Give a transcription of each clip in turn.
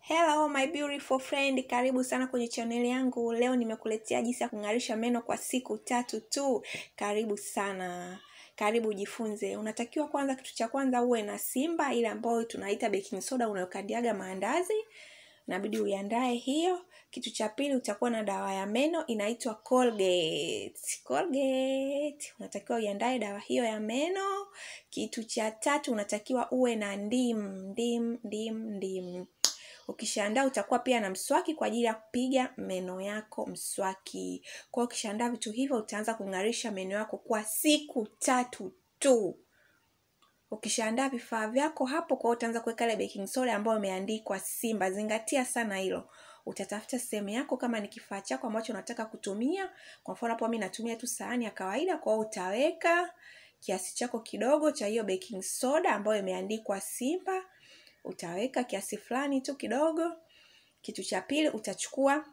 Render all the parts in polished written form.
Hello my beautiful friend, karibu sana kwenye channel yangu. Leo nimekuletea jinsi ya kung'arisha meno kwa siku 3 tu. Karibu sana. Karibu ujifunze. Unatakiwa kwanza, kitu cha kwanza uwe na Simba ile ambayo tunaita baking soda unayokandiaga maandazi. Inabidi uiandae hiyo. Kitu cha pili utakuwa na dawa ya meno inaitwa Colgate. Unatakiwa uiandae dawa hiyo ya meno. Kitu cha tatu unatakiwa uwe na ndim. Ukishaandaa utakuwa pia na mswaki kwa ajili ya kupiga meno yako mswaki. Kwa hiyo ukishaandaa vitu hivyo utaanza kung'arisha meno yako kwa siku 3 tu. Ukishaandaa vifaa vyako hapo, kwa hiyo utaanza kuweka ile baking soda ambayo imeandikwa Simba. Zingatia sana hilo. Utatafuta sehemu yako kama ni kifaa chako ambacho unataka kutumia. Kwa mfano hapo mimi natumia tu sahani ya kawaida, kwa hiyo utaweka kiasi chako kidogo cha hiyo baking soda ambayo imeandikwa Simba. Utaweka kiasi fulani tu kidogo. Kitu cha pili utachukua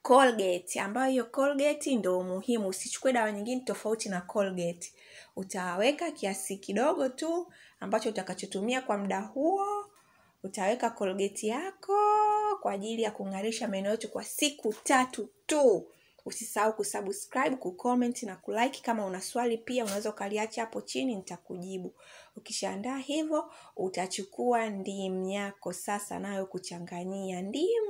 Colgate, ambayo hiyo Colgate ndio muhimu. Usichukue dawa nyingine tofauti na Colgate. Utaweka kiasi kidogo tu ambacho utakachotumia kwa muda huo. Utaweka Colgate yako kwa ajili ya kung'arisha meno yetu kwa siku 3 tu. Usisahau kusubscribe, kucomment na kulike. Kama una swali pia unaweza ukaliacha hapo chini, nitakujibu. Ukishaandaa hivyo utachukua ndim yako sasa nayo kuchanganyia ndim.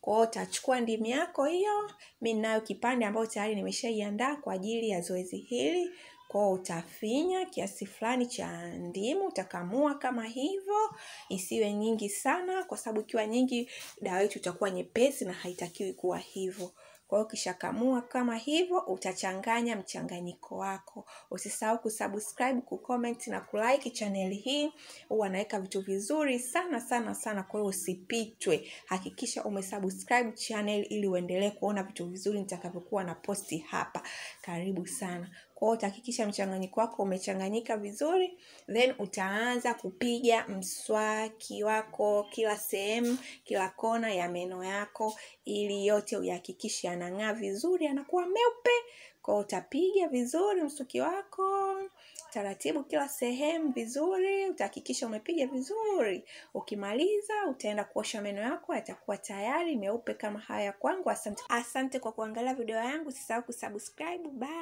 Kwa hiyo utachukua ndim yako hiyo. Mimi ninayo kipande ambayo tayari nimeshaiandaa kwa ajili ya zoezi hili. Kwa hiyo utafinya kiasi fulani cha ndimu, utakamua kama hivyo. Isiwe nyingi sana kwa sababu ikiwa nyingi dawa yetu itakuwa nyepesi na haitakiwi kuwa hivyo. Kwa hiyo ukishakamua kama hivyo utachanganya mchanganyiko wako. Usisahau kusubscribe, kucomment na kulike channel hii. Huwa naweka vitu vizuri sana. Kwa hiyo usipitwe. Hakikisha umesubscribe channel ili uendelee kuona vitu vizuri nitakavyokuwa na posti hapa. Karibu sana. Kwa hiyo utahakikisha mchanganyiko wako umechanganyika vizuri, then utaanza kupiga mswaki wako kila sehemu, kila kona ya meno yako ili yote uyahakikishe yanang'aa vizuri, yanakuwa meupe. Kwa hiyo utapiga vizuri mswaki wako taratibu kila sehemu vizuri, utahakikisha umepiga vizuri. Ukimaliza utaenda kuosha meno yako, yatakuwa tayari meupe kama haya kwangu. Asante kwa kuangalia video yangu. Usisahau kusubscribe. Bye.